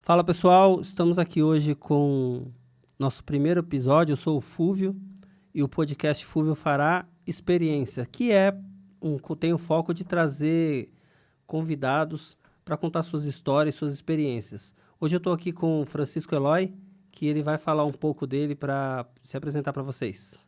Fala pessoal, estamos aqui hoje com nosso primeiro episódio. Eu sou o Fúvio e o podcast Fúvio Fará Experiência, que tem o foco de trazer convidados para contar suas histórias, suas experiências. Hoje eu estou aqui com o Francisco Eloy, que ele vai falar um pouco dele para se apresentar para vocês.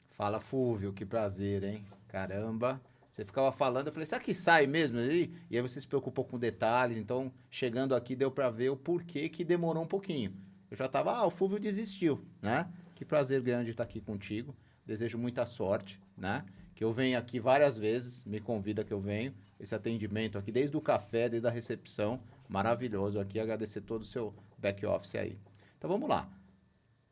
Fala, Fúvio, que prazer, hein? Caramba. Você ficava falando, eu falei, será que sai mesmo aí? E aí você se preocupou com detalhes, então chegando aqui deu pra ver o porquê que demorou um pouquinho. Eu já tava, o Fúvio desistiu, né? Que prazer grande estar aqui contigo. Desejo muita sorte, né? Que eu venho aqui várias vezes, me convida que eu venho. Esse atendimento aqui, desde o café, desde a recepção, maravilhoso aqui. Agradecer todo o seu back office aí. Então vamos lá.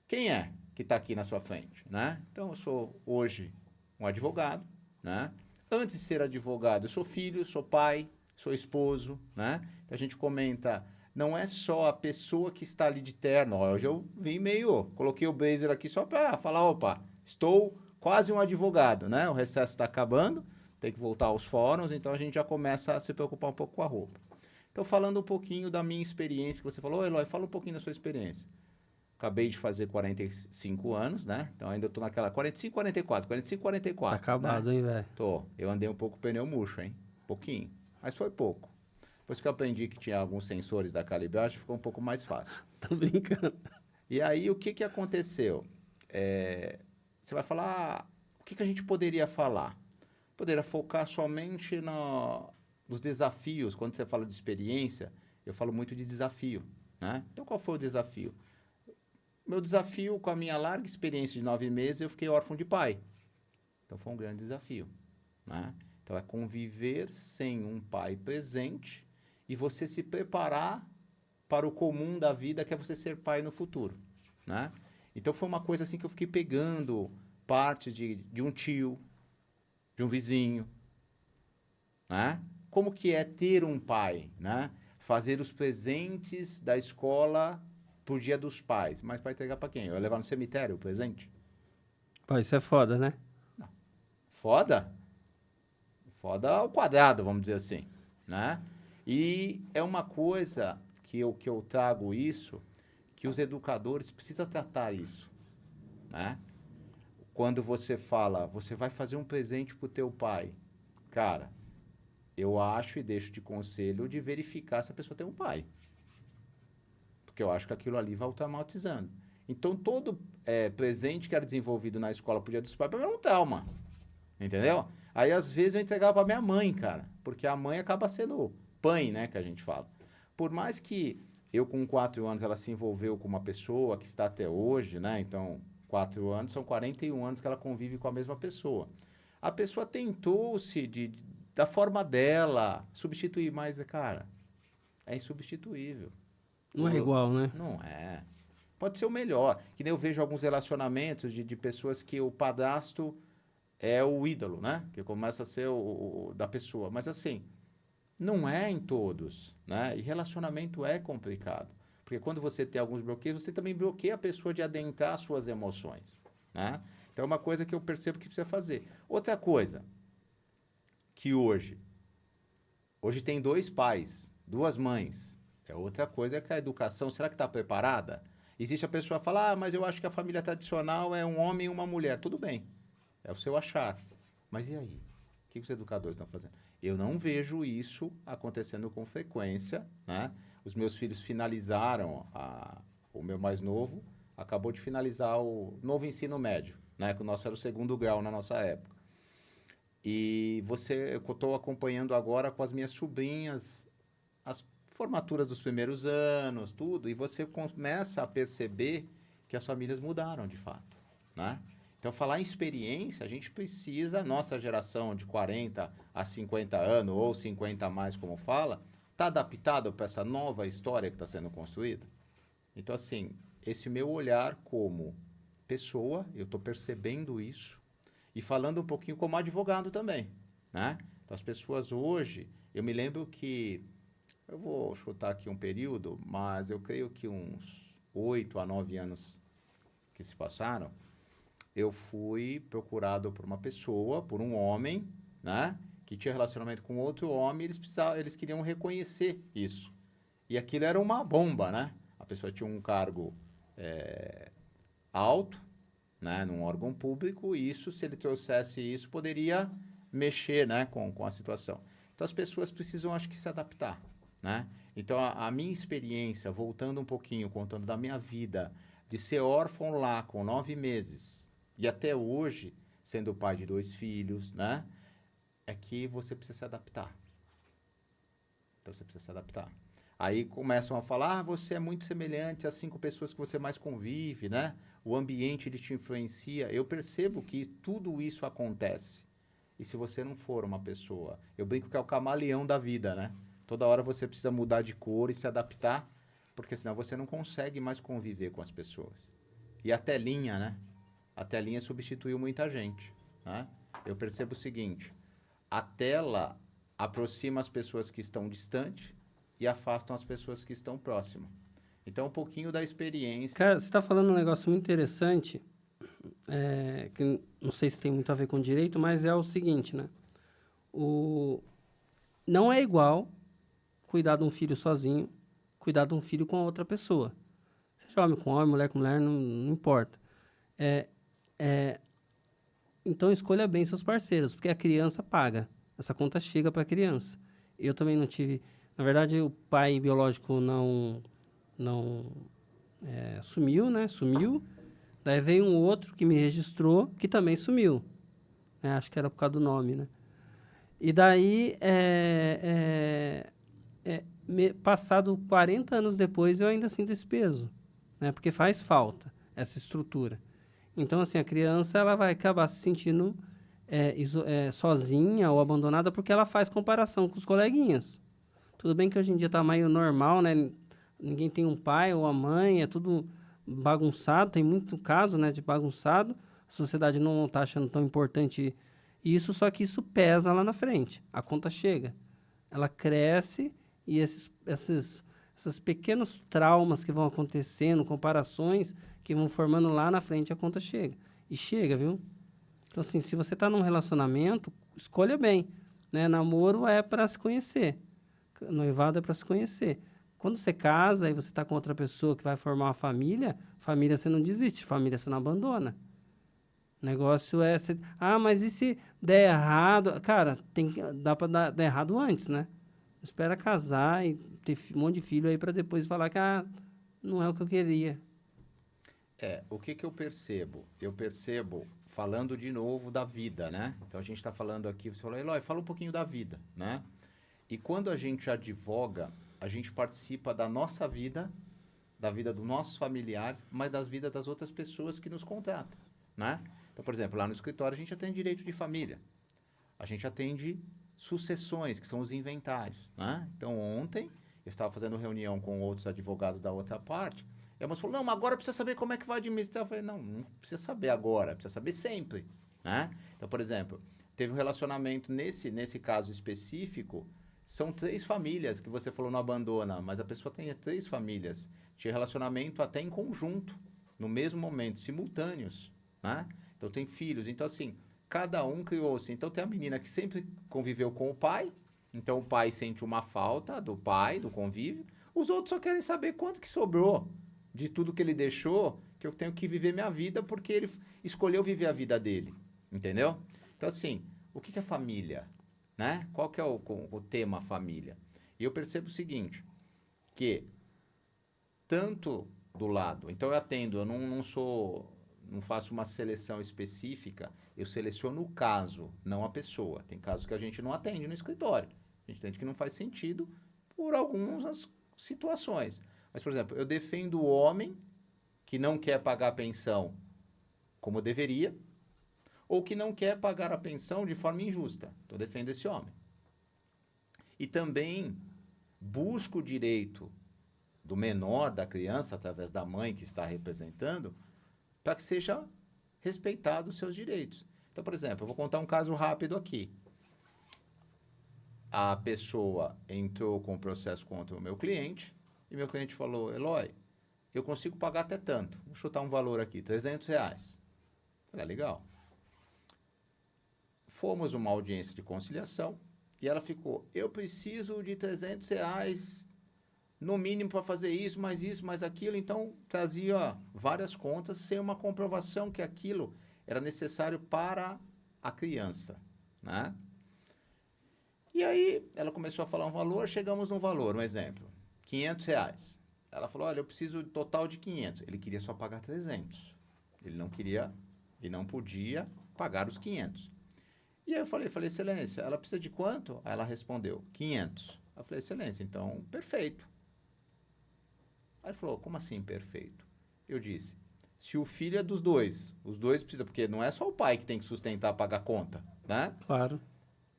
Quem é que está aqui na sua frente, né? Então, eu sou hoje um advogado, né? Antes de ser advogado, eu sou filho, sou pai, sou esposo, né? Então, a gente comenta, não é só a pessoa que está ali de terno. Hoje eu vim coloquei o blazer aqui só para falar, opa, estou quase um advogado, né? O recesso está acabando, tem que voltar aos fóruns, então a gente já começa a se preocupar um pouco com a roupa. Então, falando um pouquinho da minha experiência, que você falou, Eloy, fala um pouquinho da sua experiência. Acabei de fazer 45 anos, né? Então ainda tô naquela 45, 44, 45, Tá 44, né? acabado, hein, velho? Tô. Eu andei um pouco pneu murcho, hein? Pouquinho. Mas foi pouco. Depois que eu aprendi que tinha alguns sensores da calibragem, ficou um pouco mais fácil. Tô brincando. E aí, o que aconteceu? Você vai falar, o que a gente poderia falar? Poderia focar somente nos desafios. Quando você fala de experiência, eu falo muito de desafio, né? Então, qual foi o desafio? Meu desafio, com a minha larga experiência de 9 meses, eu fiquei órfão de pai. Então, foi um grande desafio, né? Então, é conviver sem um pai presente e você se preparar para o comum da vida, que é você ser pai no futuro, né? Então, foi uma coisa assim que eu fiquei pegando parte de um tio, de um vizinho, né? Como que é ter um pai, né? Fazer os presentes da escola por Dia dos Pais. Mas para entregar para quem? Eu ia levar no cemitério o presente? Pô, isso é foda, né? Não. Foda? Foda ao quadrado, vamos dizer assim, né? E é uma coisa que eu trago isso, que os educadores precisam tratar isso, né? Quando você fala, você vai fazer um presente pro teu pai. Cara, eu acho e deixo de conselho de verificar se a pessoa tem um pai. Porque eu acho que aquilo ali vai traumatizando. Então, todo presente que era desenvolvido na escola pro Dia dos Pais, para mim é um trauma. Entendeu? Aí, às vezes, eu entregava pra minha mãe, cara. Porque a mãe acaba sendo pai, né, que a gente fala. Por mais que eu, com 4 anos, ela se envolveu com uma pessoa que está até hoje, né? Então, 4 anos são 41 anos que ela convive com a mesma pessoa. A pessoa tentou-se, da forma dela, substituir, mas, cara, é insubstituível. Não é igual, né? Não é. Pode ser o melhor. Que nem eu vejo alguns relacionamentos de pessoas que o padrasto é o ídolo, né? Que começa a ser o da pessoa. Mas assim, não é em todos, né? E relacionamento é complicado. Porque quando você tem alguns bloqueios, você também bloqueia a pessoa de adentrar suas emoções, né? Então é uma coisa que eu percebo que precisa fazer. Outra coisa, que hoje tem 2 pais, 2 mães. É outra coisa que a educação, será que está preparada? Existe a pessoa que fala, mas eu acho que a família tradicional é um homem e uma mulher. Tudo bem, é o seu achar. Mas e aí? O que os educadores estão fazendo? Eu não vejo isso acontecendo com frequência, né? Os meus filhos finalizaram, o meu mais novo acabou de finalizar o novo ensino médio, né? Que o nosso era o 2º grau na nossa época. E eu estou acompanhando agora com as minhas sobrinhas as formaturas dos primeiros anos, tudo, e você começa a perceber que as famílias mudaram de fato, né? Então, falar em experiência, a gente precisa, nossa geração de 40 a 50 anos, ou 50 a mais, como fala, está adaptado para essa nova história que está sendo construída? Então, assim, esse meu olhar como pessoa, eu estou percebendo isso, e falando um pouquinho como advogado também, né? Então, as pessoas hoje, eu me lembro que, eu vou chutar aqui um período, mas eu creio que uns 8 a 9 anos que se passaram, eu fui procurado por uma pessoa, por um homem, né? Que tinha relacionamento com outro homem, eles queriam reconhecer isso. E aquilo era uma bomba, né? A pessoa tinha um cargo alto, né, num órgão público, e isso, se ele trouxesse isso, poderia mexer, né, com a situação. Então, as pessoas precisam, acho que, se adaptar, né? Então, a minha experiência, voltando um pouquinho, contando da minha vida, de ser órfão lá com 9 meses, e até hoje, sendo pai de 2 filhos, né, é que você precisa se adaptar. Então, você precisa se adaptar. Aí começam a falar, você é muito semelhante às 5 pessoas que você mais convive, né? O ambiente, ele te influencia. Eu percebo que tudo isso acontece. E se você não for uma pessoa... Eu brinco que é o camaleão da vida, né? Toda hora você precisa mudar de cor e se adaptar, porque senão você não consegue mais conviver com as pessoas. E a telinha, né? A telinha substituiu muita gente, né? Eu percebo o seguinte, a tela aproxima as pessoas que estão distantes e afastam as pessoas que estão próximas. Então, um pouquinho da experiência... Cara, você está falando um negócio muito interessante, que não sei se tem muito a ver com direito, mas é o seguinte, né? Não é igual cuidar de um filho sozinho, cuidar de um filho com outra pessoa. Seja homem com homem, mulher com mulher, não importa. Então, escolha bem seus parceiros, porque a criança paga. Essa conta chega para a criança. Eu também não tive... Na verdade, o pai biológico não sumiu, né? Sumiu. Daí veio um outro que me registrou, que também sumiu. Acho que era por causa do nome, né? E daí, passado 40 anos depois, eu ainda sinto esse peso, né? Porque faz falta essa estrutura. Então, assim, a criança ela vai acabar se sentindo sozinha ou abandonada porque ela faz comparação com os coleguinhas. Tudo bem que hoje em dia está meio normal, né? Ninguém tem um pai ou a mãe, é tudo bagunçado, tem muito caso, né, de bagunçado. A sociedade não está achando tão importante isso, só que isso pesa lá na frente. A conta chega. Ela cresce e esses pequenos traumas que vão acontecendo, comparações que vão formando lá na frente, a conta chega. E chega, viu? Então, assim, se você está num relacionamento, escolha bem, né? Namoro é para se conhecer. Noivado é para se conhecer. Quando você casa e você está com outra pessoa que vai formar uma família você não desiste, família você não abandona. O negócio é... mas e se der errado? Cara, dá para dar errado antes, né? Espera casar e ter um monte de filho aí para depois falar que não é o que eu queria. O que eu percebo? Eu percebo, falando de novo da vida, né? Então, a gente está falando aqui, você falou, Eloy, fala um pouquinho da vida, né? E quando a gente advoga, a gente participa da nossa vida, da vida dos nossos familiares, mas das vidas das outras pessoas que nos contratam, né? Então, por exemplo, lá no escritório a gente atende direito de família. A gente atende sucessões, que são os inventários, né? Então, ontem, eu estava fazendo reunião com outros advogados da outra parte, e a moça falou, não, mas agora precisa saber como é que vai administrar. Eu falei, não precisa saber agora, precisa saber sempre, né? Então, por exemplo, teve um relacionamento, nesse caso específico, são 3 famílias que você falou não abandona, mas a pessoa tem 3 famílias. Tinha relacionamento até em conjunto, no mesmo momento, simultâneos, né? Então, tem filhos. Então, assim, cada um criou-se. Então, tem a menina que sempre conviveu com o pai. Então, o pai sente uma falta do pai, do convívio. Os outros só querem saber quanto que sobrou de tudo que ele deixou, que eu tenho que viver minha vida porque ele escolheu viver a vida dele. Entendeu? Então, assim, o que é família? Né? Qual que é o tema família? E eu percebo o seguinte, que tanto do lado... Então, eu atendo, eu não faço uma seleção específica, eu seleciono o caso, não a pessoa. Tem casos que a gente não atende no escritório. A gente entende que não faz sentido por algumas situações. Mas, por exemplo, eu defendo o homem que não quer pagar a pensão como deveria, ou que não quer pagar a pensão de forma injusta. Então, eu defendo esse homem. E também busco o direito do menor, da criança, através da mãe que está representando, para que seja respeitado os seus direitos. Então, por exemplo, eu vou contar um caso rápido aqui. A pessoa entrou com o processo contra o meu cliente, e meu cliente falou, Eloy, eu consigo pagar até tanto. Vou chutar um valor aqui, R$300. Falei, legal. Fomos uma audiência de conciliação, e ela ficou, eu preciso de R$300 no mínimo para fazer isso, mais aquilo. Então, trazia várias contas sem uma comprovação que aquilo era necessário para a criança, né? E aí, ela começou a falar um valor, chegamos num valor, um exemplo, R$ 500. Ela falou, olha, eu preciso total de 500. Ele queria só pagar 300. Ele não queria e não podia pagar os 500. E aí eu falei, excelência, ela precisa de quanto? Aí ela respondeu, 500. Eu falei, excelência, então, perfeito. Aí ele falou, como assim perfeito? Eu disse, se o filho é dos dois, os dois precisam, porque não é só o pai que tem que sustentar, pagar conta, né? Claro.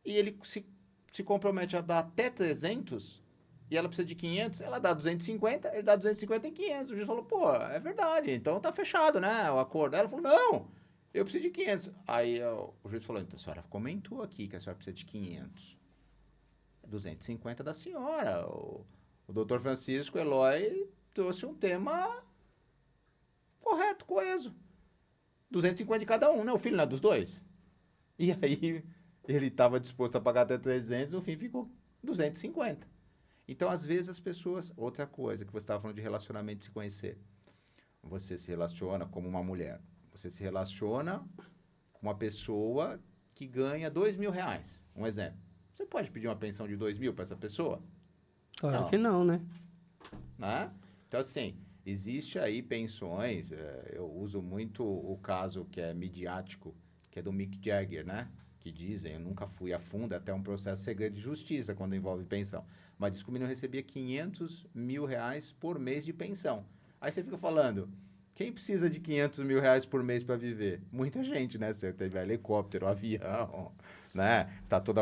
E ele se compromete a dar até 300, e ela precisa de 500, ela dá 250, ele dá 250 e 500. O juiz falou, pô, é verdade, então tá fechado, né, o acordo. Aí ela falou, não, eu preciso de 500. Aí o juiz falou, então a senhora comentou aqui que a senhora precisa de 500. 250 da senhora. O doutor Francisco Eloy trouxe um tema correto, coeso. 250 de cada um, né? O filho não é dos dois? E aí, ele estava disposto a pagar até 300, no fim ficou 250. Então, às vezes, as pessoas... Outra coisa que você estava falando de relacionamento, de se conhecer. Você se relaciona como uma mulher. Você se relaciona com uma pessoa que ganha R$ 2.000. Um exemplo. Você pode pedir uma pensão de 2.000 para essa pessoa? Claro que não, né? Né? Então, assim, existe aí pensões, eu uso muito o caso que é midiático, que é do Mick Jagger, né? Que dizem, eu nunca fui a fundo, até um processo segredo de justiça quando envolve pensão. Mas diz que o menino recebia R$ 500 mil por mês de pensão. Aí você fica falando, quem precisa de R$ 500 mil por mês para viver? Muita gente, né? Você teve helicóptero, avião, né? Tá toda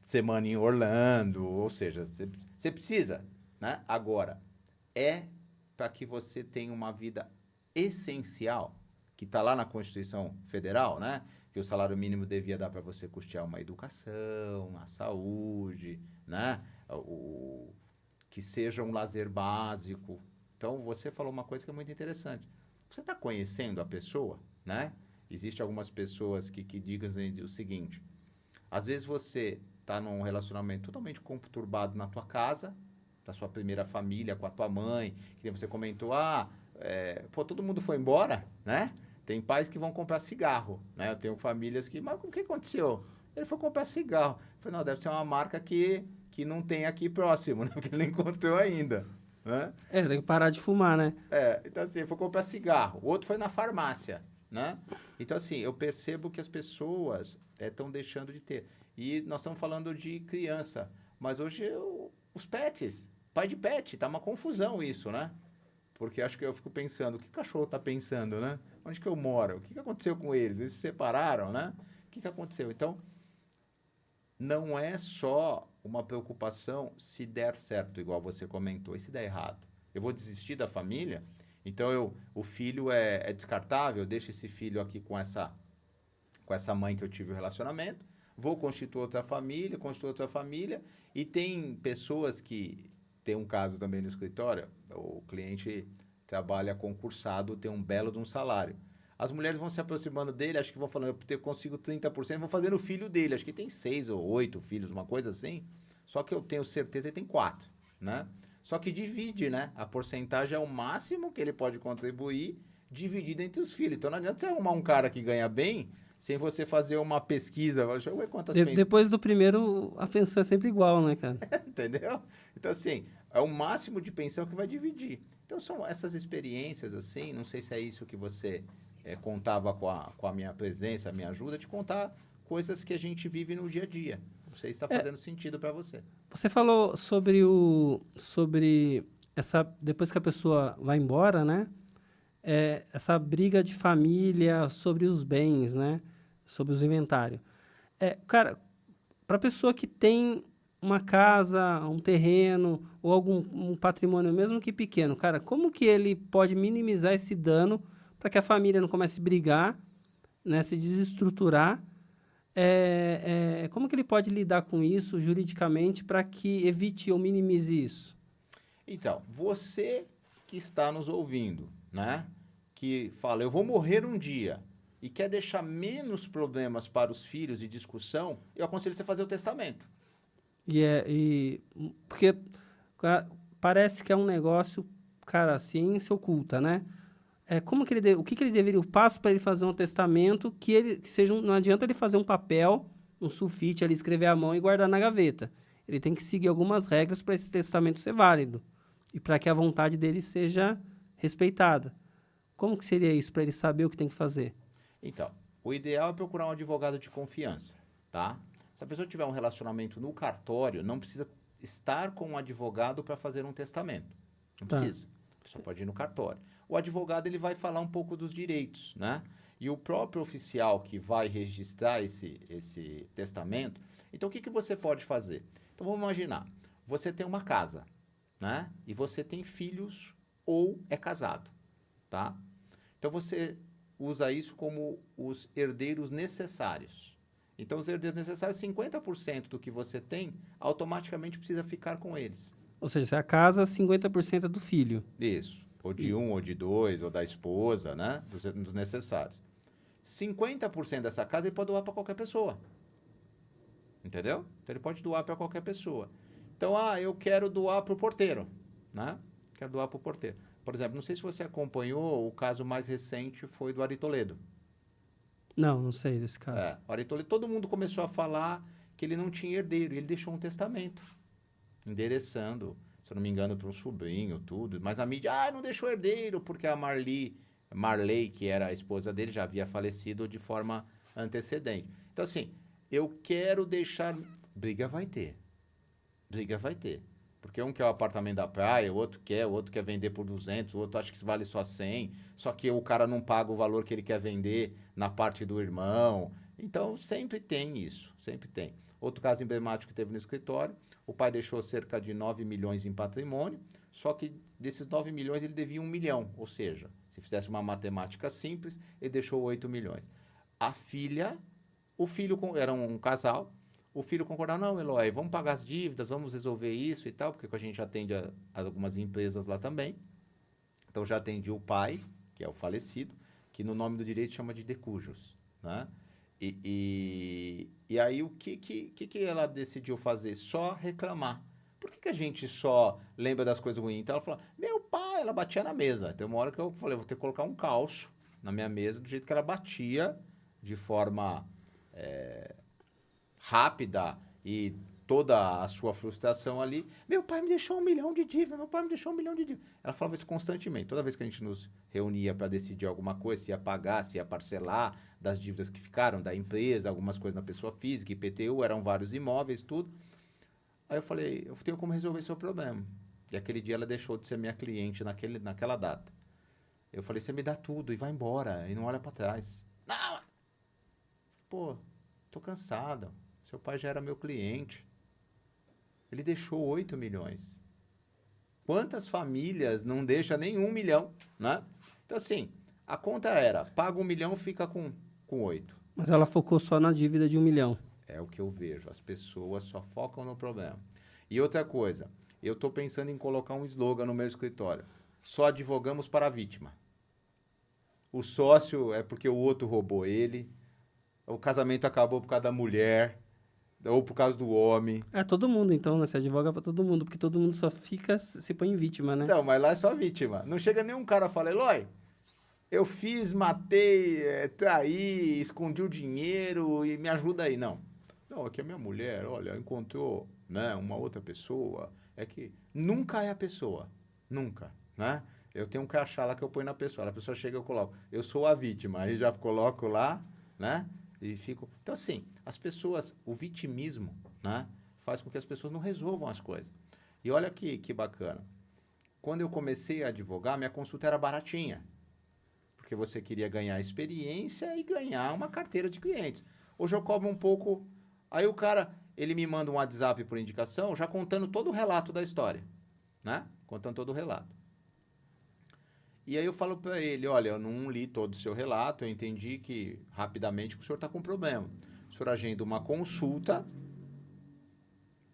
semana em Orlando, ou seja, você precisa, né? Agora, é para que você tenha uma vida essencial, que está lá na Constituição Federal, né? Que o salário mínimo devia dar para você custear uma educação, a saúde, né? Que seja um lazer básico. Então, você falou uma coisa que é muito interessante. Você está conhecendo a pessoa, né? Existem algumas pessoas que digam o seguinte, às vezes você está num relacionamento totalmente conturbado na tua casa, da sua primeira família, com a tua mãe, que você comentou, todo mundo foi embora, né? Tem pais que vão comprar cigarro, né? Eu tenho famílias que, mas o que aconteceu? Ele foi comprar cigarro. Eu falei, não, deve ser uma marca que não tem aqui próximo, né? Porque ele não encontrou ainda, né? Tem que parar de fumar, né? Então assim, ele foi comprar cigarro. O outro foi na farmácia, né? Então assim, eu percebo que as pessoas estão deixando de ter. E nós estamos falando de criança, mas hoje os pets, pai de pet, tá uma confusão isso, né? Porque acho que eu fico pensando, o que o cachorro tá pensando, né? Onde que eu moro? O que aconteceu com eles? Eles se separaram, né? O que aconteceu? Então, não é só uma preocupação se der certo, igual você comentou, e se der errado. Eu vou desistir da família? Então, o filho é descartável, eu deixo esse filho aqui com essa mãe que eu tive o relacionamento, vou constituir outra família, e tem pessoas que... Tem um caso também no escritório, o cliente trabalha concursado, tem um belo de um salário. As mulheres vão se aproximando dele, acho que vão falando, eu consigo 30%, vão fazendo o filho dele, acho que tem 6 ou 8 filhos, uma coisa assim, só que eu tenho certeza que ele tem 4, né? Só que divide, né? A porcentagem é o máximo que ele pode contribuir, dividido entre os filhos. Então não adianta você arrumar um cara que ganha bem, sem você fazer uma pesquisa, deixa eu ver quantas pensões... Depois do primeiro, a pensão é sempre igual, né, cara? Entendeu? Então, assim, é o máximo de pensão que vai dividir. Então, são essas experiências, assim, não sei se é isso que você contava com a minha presença, a minha ajuda, de contar coisas que a gente vive no dia a dia. Não sei se está fazendo sentido para você. Você falou sobre essa... Depois que a pessoa vai embora, né? Essa briga de família sobre os bens, né? Sobre os inventários. Cara, para a pessoa que tem uma casa, um terreno ou um patrimônio, mesmo que pequeno, cara, como que ele pode minimizar esse dano para que a família não comece a brigar, né, se desestruturar? Como que ele pode lidar com isso juridicamente para que evite ou minimize isso? Então, você que está nos ouvindo, né, que fala, eu vou morrer um dia e quer deixar menos problemas para os filhos e discussão, eu aconselho você a fazer o testamento. Porque parece que é um negócio, cara, ciência oculta, né? Como que o que ele deveria, o passo para ele fazer um testamento que seja, não adianta ele fazer um papel, um sulfite ali, escrever à mão e guardar na gaveta. Ele tem que seguir algumas regras para esse testamento ser válido e para que a vontade dele seja respeitada. Como que seria isso para ele saber o que tem que fazer? Então, o ideal é procurar um advogado de confiança, tá? Se a pessoa tiver um relacionamento no cartório, não precisa estar com um advogado para fazer um testamento. Não precisa. A pessoa pode ir no cartório. O advogado ele vai falar um pouco dos direitos, né? E o próprio oficial que vai registrar esse testamento. Então, o que você pode fazer? Então, vamos imaginar. Você tem uma casa, né? E você tem filhos ou é casado, tá? Então, você usa isso como os herdeiros necessários. Então, os herdeiros necessários, 50% do que você tem, automaticamente precisa ficar com eles. Ou seja, se a casa, 50% é do filho. Isso. Ou de um, ou de dois, ou da esposa, né? Dos necessários. 50% dessa casa ele pode doar para qualquer pessoa. Entendeu? Então, ele pode doar para qualquer pessoa. Então, eu quero doar para o porteiro, né? Quero doar para o porteiro. Por exemplo, não sei se você acompanhou, o caso mais recente foi do Ari Toledo. Não sei desse caso. O Ari Toledo, todo mundo começou a falar que ele não tinha herdeiro. E ele deixou um testamento, endereçando, se eu não me engano, para um sobrinho, tudo. Mas a mídia, não deixou herdeiro, porque a Marley, que era a esposa dele, já havia falecido de forma antecedente. Então, assim, eu quero deixar... Briga vai ter. Porque um quer o apartamento da praia, o outro quer vender por 200, o outro acha que vale só 100, só que o cara não paga o valor que ele quer vender na parte do irmão. Então, sempre tem isso, sempre tem. Outro caso emblemático que teve no escritório, o pai deixou cerca de 9 milhões em patrimônio, só que desses 9 milhões ele devia 1 milhão, ou seja, se fizesse uma matemática simples, ele deixou 8 milhões. O filho era um casal, o filho concordava, não, Eloy, vamos pagar as dívidas, vamos resolver isso e tal, porque a gente atende a algumas empresas lá também. Então, já atendi o pai, que é o falecido, que no nome do direito chama de decujos, né? E aí, o que ela decidiu fazer? Só reclamar. Por que a gente só lembra das coisas ruins? Então, ela falou, meu pai, ela batia na mesa. Tem uma hora que eu falei, vou ter que colocar um calço na minha mesa, do jeito que ela batia, de forma... rápida e toda a sua frustração ali. Meu pai me deixou 1 milhão de dívida, Ela falava isso constantemente. Toda vez que a gente nos reunia para decidir alguma coisa, se ia pagar, se ia parcelar das dívidas que ficaram da empresa, algumas coisas na pessoa física, IPTU, eram vários imóveis, tudo. Aí eu falei, eu tenho como resolver seu problema. E aquele dia ela deixou de ser minha cliente naquela data. Eu falei, você me dá tudo e vai embora, e não olha para trás. Não! Pô, tô cansado. Seu pai já era meu cliente. Ele deixou 8 milhões. Quantas famílias não deixam nem 1 milhão, né? Então, assim, a conta era, paga 1 milhão, fica com 8. Mas ela focou só na dívida de 1 milhão. É o que eu vejo. As pessoas só focam no problema. E outra coisa, eu estou pensando em colocar um slogan no meu escritório. Só advogamos para a vítima. O sócio é porque o outro roubou ele. O casamento acabou por causa da mulher. Ou por causa do homem. Todo mundo, então, né? Você advoga pra todo mundo, porque todo mundo só se põe em vítima, né? Não, mas lá é só vítima. Não chega nenhum cara e fala, Eloy, eu fiz, matei, traí, escondi o dinheiro e me ajuda aí. Não. Não, aqui a minha mulher, olha, encontrou, né, uma outra pessoa. É que nunca é a pessoa. Nunca, né? Eu tenho um crachá lá que eu ponho na pessoa. A pessoa chega e eu coloco, eu sou a vítima. Aí já coloco lá, né? E fico... Então, assim, as pessoas, o vitimismo, né, faz com que as pessoas não resolvam as coisas. E olha que bacana. Quando eu comecei a advogar, minha consulta era baratinha. Porque você queria ganhar experiência e ganhar uma carteira de clientes. Hoje eu cobro um pouco... Aí o cara, ele me manda um WhatsApp por indicação, já contando todo o relato da história, né? Contando todo o relato. E aí eu falo para ele, olha, eu não li todo o seu relato, eu entendi que rapidamente que o senhor está com problema. O senhor agenda uma consulta,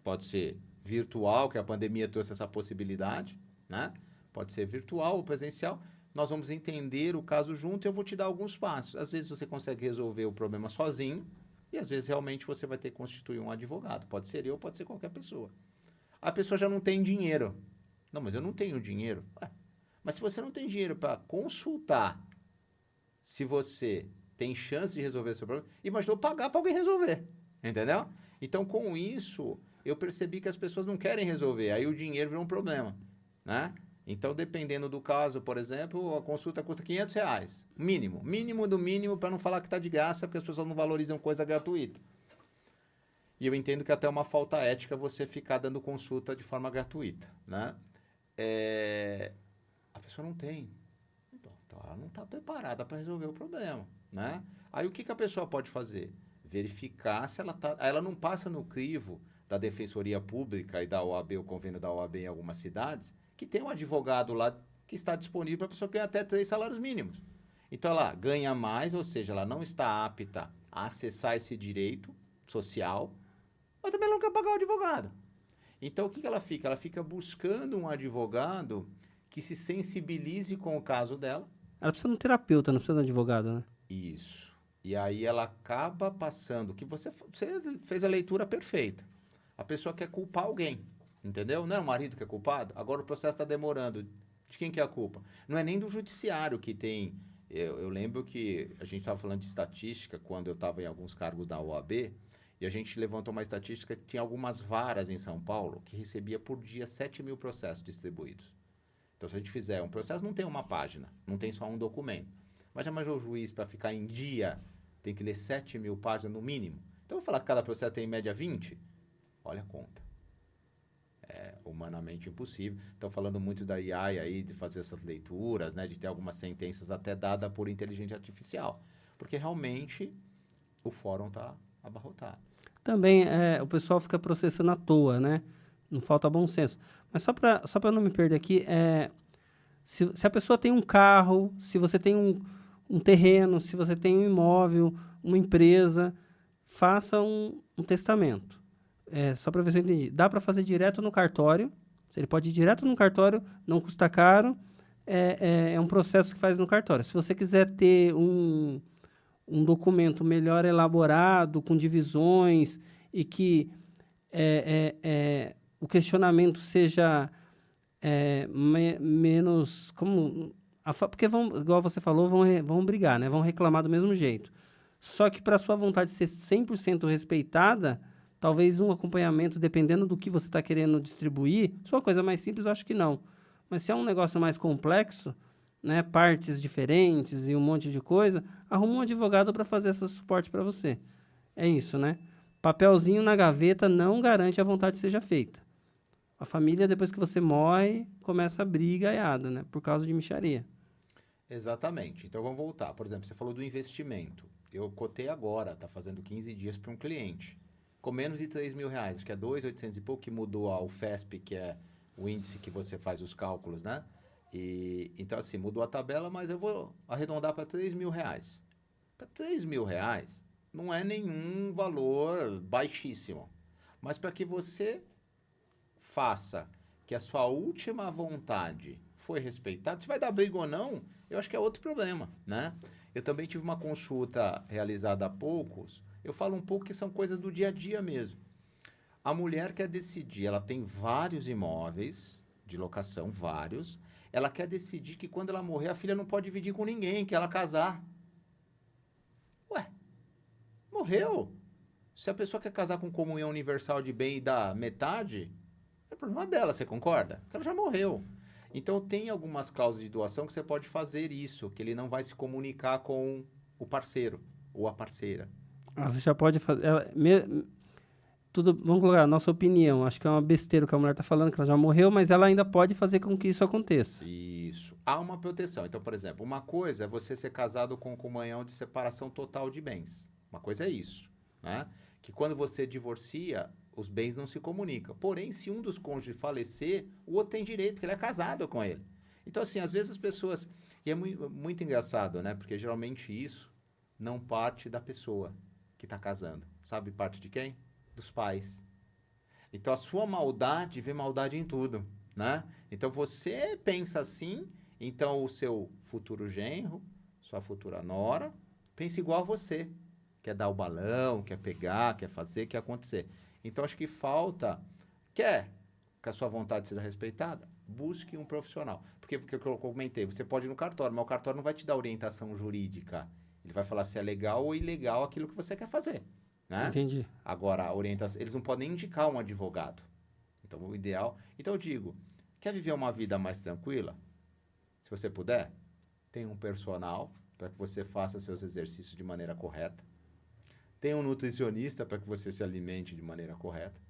pode ser virtual, que a pandemia trouxe essa possibilidade, né? Pode ser virtual ou presencial. Nós vamos entender o caso junto e eu vou te dar alguns passos. Às vezes você consegue resolver o problema sozinho e às vezes realmente você vai ter que constituir um advogado. Pode ser eu, pode ser qualquer pessoa. A pessoa já não tem dinheiro. Não, mas eu não tenho dinheiro. Ué, mas se você não tem dinheiro para consultar se você tem chance de resolver o seu problema, imagina eu pagar para alguém resolver, entendeu? Então, com isso, eu percebi que as pessoas não querem resolver, aí o dinheiro virou um problema, né? Então, dependendo do caso, por exemplo, a consulta custa R$ 500, mínimo do mínimo, para não falar que está de graça, porque as pessoas não valorizam coisa gratuita. E eu entendo que até é uma falta ética você ficar dando consulta de forma gratuita, né? A pessoa não tem. Então, ela não está preparada para resolver o problema, né? Aí, o que a pessoa pode fazer? Verificar se ela tá... Ela não passa no crivo da Defensoria Pública e da OAB, o convênio da OAB em algumas cidades, que tem um advogado lá que está disponível para a pessoa ganhar até 3 salários mínimos. Então, ela ganha mais, ou seja, ela não está apta a acessar esse direito social, mas também não quer pagar o advogado. Então, o que ela fica? Ela fica buscando um advogado que se sensibilize com o caso dela. Ela precisa de um terapeuta, não precisa de um advogado, né? Isso. E aí ela acaba passando, que você fez a leitura perfeita. A pessoa quer culpar alguém, entendeu? Não é o marido que é culpado? Agora o processo está demorando. De quem que é a culpa? Não é nem do judiciário que tem... Eu lembro que a gente estava falando de estatística quando eu estava em alguns cargos da OAB, e a gente levantou uma estatística que tinha algumas varas em São Paulo que recebia por dia 7 mil processos distribuídos. Então, se a gente fizer um processo, não tem uma página, não tem só um documento. Mas já imaginou o juiz, para ficar em dia, tem que ler 7 mil páginas no mínimo? Então, eu vou falar que cada processo tem em média 20? Olha a conta. É humanamente impossível. Estão falando muito da AI aí, de fazer essas leituras, né, de ter algumas sentenças até dadas por inteligência artificial. Porque realmente o fórum está abarrotado. Também o pessoal fica processando à toa, né? Não falta bom senso. Mas só para não me perder aqui, se a pessoa tem um carro, se você tem um terreno, se você tem um imóvel, uma empresa, faça um testamento. Só para ver se eu entendi. Dá para fazer direto no cartório. Ele pode ir direto no cartório, não custa caro. É um processo que faz no cartório. Se você quiser ter um documento melhor elaborado, com divisões, e que o questionamento seja menos... porque, igual você falou, vão brigar, né? Vão reclamar do mesmo jeito. Só que para a sua vontade ser 100% respeitada, talvez um acompanhamento, dependendo do que você está querendo distribuir, se for uma coisa mais simples, eu acho que não. Mas se é um negócio mais complexo, né, partes diferentes e um monte de coisa, arruma um advogado para fazer esse suporte para você. É isso, né? Papelzinho na gaveta não garante a vontade seja feita. A família, depois que você morre, começa a briga aiada, né? Por causa de mixaria. Exatamente. Então, vamos voltar. Por exemplo, você falou do investimento. Eu cotei agora, está fazendo 15 dias para um cliente. Com menos de R$3.000, acho que é 2.800 e pouco, que mudou a UFESP, que é o índice que você faz os cálculos, né? Então, assim, mudou a tabela, mas eu vou arredondar para R$3.000. Para R$3.000, não é nenhum valor baixíssimo. Mas para que você faça que a sua última vontade foi respeitada, se vai dar briga ou não, eu acho que é outro problema, né? Eu também tive uma consulta realizada há poucos, eu falo um pouco que são coisas do dia a dia mesmo. A mulher quer decidir, ela tem vários imóveis de locação, vários, ela quer decidir que quando ela morrer, a filha não pode dividir com ninguém, que ela casar. Ué, morreu. Se a pessoa quer casar com comunhão universal de bem e dá metade, é problema dela, você concorda? Porque ela já morreu. Então, tem algumas cláusulas de doação que você pode fazer isso, que ele não vai se comunicar com o parceiro ou a parceira. Você já pode fazer... vamos colocar a nossa opinião. Acho que é uma besteira o que a mulher está falando, que ela já morreu, mas ela ainda pode fazer com que isso aconteça. Isso. Há uma proteção. Então, por exemplo, uma coisa é você ser casado com comunhão de separação total de bens. Uma coisa é isso, né? Que quando você divorcia, os bens não se comunicam. Porém, se um dos cônjuges falecer, o outro tem direito, porque ele é casado com ele. Então, assim, às vezes as pessoas... E é muito engraçado, né? Porque geralmente isso não parte da pessoa que está casando. Sabe parte de quem? Dos pais. Então, a sua maldade vê maldade em tudo, né? Então, você pensa assim, então o seu futuro genro, sua futura nora, pensa igual a você. Quer dar o balão, quer pegar, quer fazer, quer acontecer. Então, acho que falta... que a sua vontade seja respeitada, busque um profissional. Porque eu comentei, você pode ir no cartório, mas o cartório não vai te dar orientação jurídica. Ele vai falar se é legal ou ilegal aquilo que você quer fazer. Né? Entendi. Agora, a orientação, eles não podem indicar um advogado. Então, o ideal... Então, eu digo, quer viver uma vida mais tranquila? Se você puder, tenha um personal para que você faça seus exercícios de maneira correta. Tenha um nutricionista para que você se alimente de maneira correta.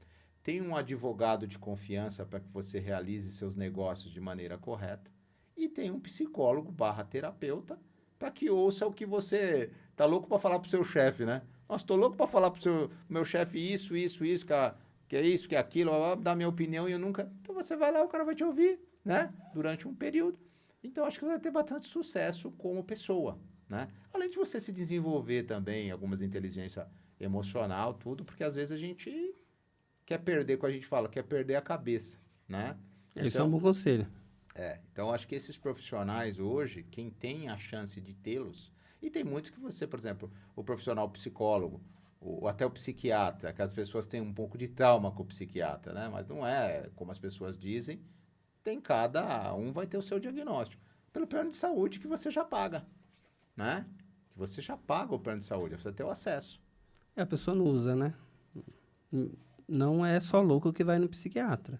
Tenha um advogado de confiança para que você realize seus negócios de maneira correta. E tenha um psicólogo / terapeuta para que ouça o que você tá louco para falar para o seu chefe, né? Nossa, estou louco para falar para o meu chefe isso, que é isso, que é aquilo, dar minha opinião e eu nunca... Então você vai lá, o cara vai te ouvir, né? Durante um período. Então acho que você vai ter bastante sucesso como pessoa, né? Além de você se desenvolver também algumas inteligência emocional, tudo, porque às vezes a gente quer perder, como a gente fala, quer perder a cabeça, né? Isso é um bom conselho. Então acho que esses profissionais hoje, quem tem a chance de tê-los, e tem muitos que você, por exemplo, o profissional psicólogo, ou até o psiquiatra, que as pessoas têm um pouco de trauma com o psiquiatra, né? Mas não é como as pessoas dizem, cada um vai ter o seu diagnóstico. Pelo plano de saúde que você já paga, né? Que você já paga o plano de saúde, você tem o acesso. A pessoa não usa, né? Não é só louco que vai no psiquiatra.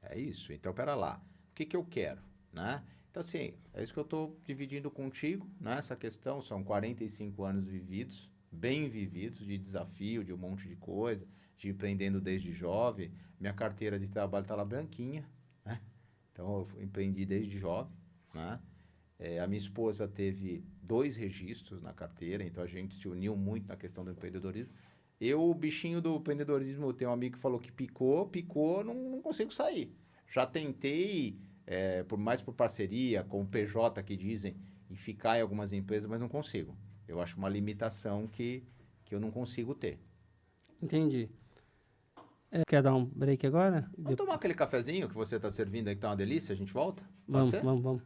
É isso. Então, pera lá. O que eu quero, né? Então, assim, é isso que eu estou dividindo contigo, né? Essa questão, são 45 anos vividos, bem vividos, de desafio, de um monte de coisa, de empreendendo desde jovem. Minha carteira de trabalho está lá branquinha, né? Então, eu empreendi desde jovem, né? A minha esposa teve 2 registros na carteira, então a gente se uniu muito na questão do empreendedorismo. O bichinho do empreendedorismo, eu tenho um amigo que falou que picou, não consigo sair. Já tentei, por parceria, com o PJ que dizem, em ficar em algumas empresas, mas não consigo. Eu acho uma limitação que eu não consigo ter. Entendi. Quer dar um break agora? Vamos tomar aquele cafezinho que você está servindo aí, que tá uma delícia, a gente volta? Pode ser? Vamos.